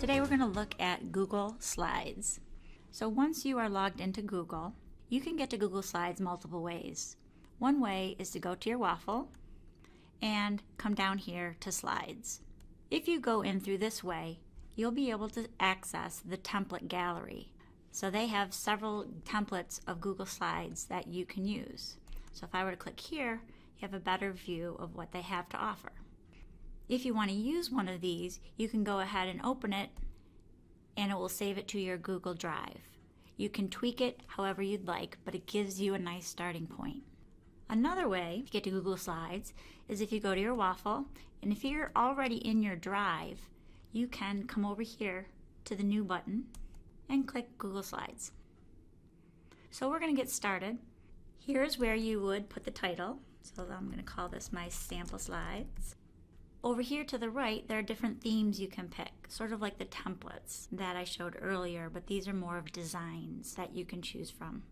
Today we're going to look at Google Slides. So once you are logged into Google, you can get to Google Slides multiple ways. One way is to go to your waffle and come down here to Slides. If you go in through this way, you'll be able to access the template gallery. So they have several templates of Google Slides that you can use. So if I were to click here, you have a better view of what they have to offer. If you want to use one of these, you can go ahead and open it and it will save it to your Google Drive. You can tweak it however you'd like, but it gives you a nice starting point. Another way to get to Google Slides is if you go to your waffle, and if you're already in your Drive, you can come over here to the New button and click Google Slides. So we're going to get started. Here's where you would put the title. So I'm going to call this my sample slides. Over here to the right, there are different themes you can pick, sort of like the templates that I showed earlier, but these are more of designs that you can choose from.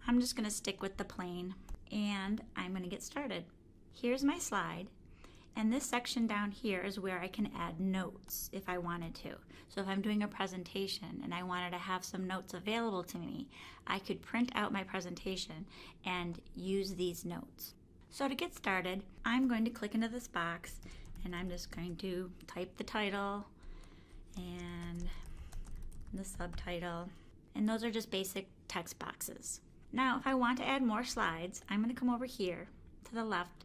I'm just going to stick with the plain, and I'm going to get started. Here's my slide, and this section down here is where I can add notes if I wanted to. So if I'm doing a presentation and I wanted to have some notes available to me, I could print out my presentation and use these notes. So to get started, I'm going to click into this box and I'm just going to type the title and the subtitle, and those are just basic text boxes. Now if I want to add more slides, I'm going to come over here to the left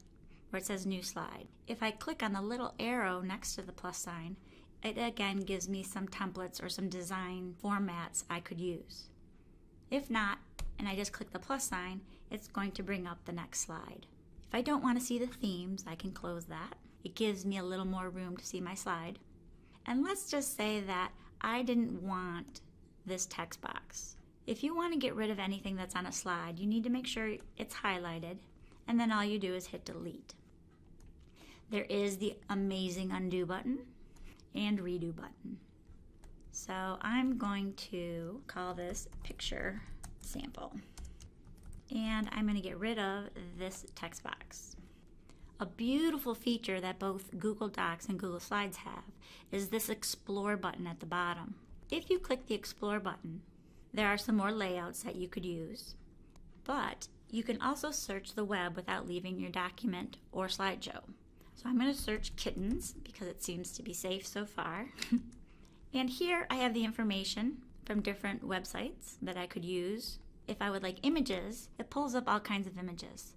where it says New Slide. If I click on the little arrow next to the plus sign, it again gives me some templates or some design formats I could use. If not, and I just click the plus sign, it's going to bring up the next slide. If I don't want to see the themes, I can close that. It gives me a little more room to see my slide. And let's just say that I didn't want this text box. If you want to get rid of anything that's on a slide, you need to make sure it's highlighted, and then all you do is hit delete. There is the amazing undo button and redo button. So I'm going to call this picture sample. And I'm going to get rid of this text box. A beautiful feature that both Google Docs and Google Slides have is this Explore button at the bottom. If you click the Explore button, there are some more layouts that you could use, but you can also search the web without leaving your document or slideshow. So I'm going to search kittens because it seems to be safe so far. And here I have the information from different websites that I could use. If I would like images, it pulls up all kinds of images.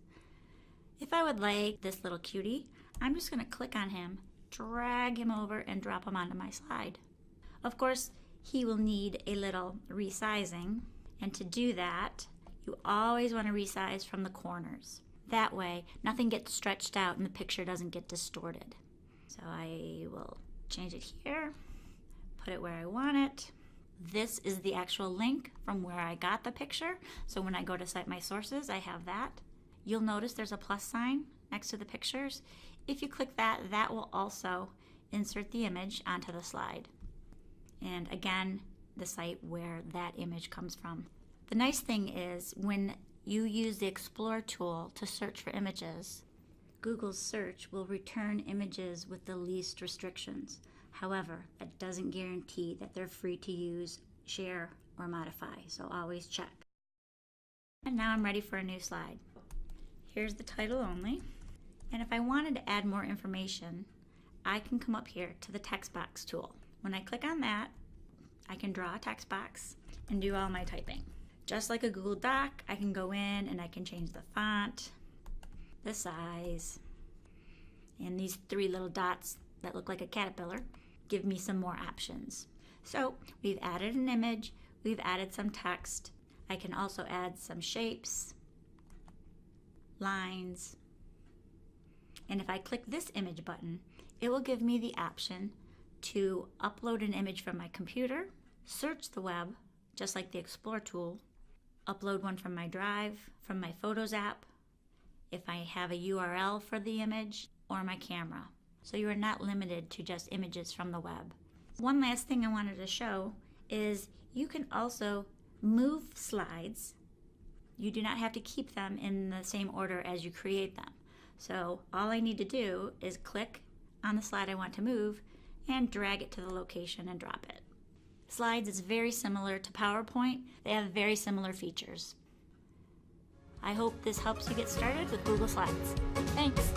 If I would like this little cutie, I'm just going to click on him, drag him over, and drop him onto my slide. Of course, he will need a little resizing, and to do that, you always want to resize from the corners. That way, nothing gets stretched out and the picture doesn't get distorted. So I will change it here, put it where I want it. This is the actual link from where I got the picture, so when I go to Cite My Sources, I have that. You'll notice there's a plus sign next to the pictures. If you click that, that will also insert the image onto the slide. And again, the site where that image comes from. The nice thing is when you use the Explore tool to search for images, Google's search will return images with the least restrictions. However, that doesn't guarantee that they're free to use, share, or modify, so always check. And now I'm ready for a new slide. Here's the title only, and if I wanted to add more information, I can come up here to the text box tool. When I click on that, I can draw a text box and do all my typing. Just like a Google Doc, I can go in and I can change the font, the size, and these three little dots that look like a caterpillar give me some more options. So we've added an image, we've added some text. I can also add some shapes, lines, and if I click this image button, it will give me the option to upload an image from my computer, search the web, just like the Explore tool, upload one from my Drive, from my Photos app, if I have a URL for the image, or my camera. So you are not limited to just images from the web. One last thing I wanted to show is you can also move slides. You do not have to keep them in the same order as you create them. So all I need to do is click on the slide I want to move and drag it to the location and drop it. Slides is very similar to PowerPoint. They have very similar features. I hope this helps you get started with Google Slides. Thanks!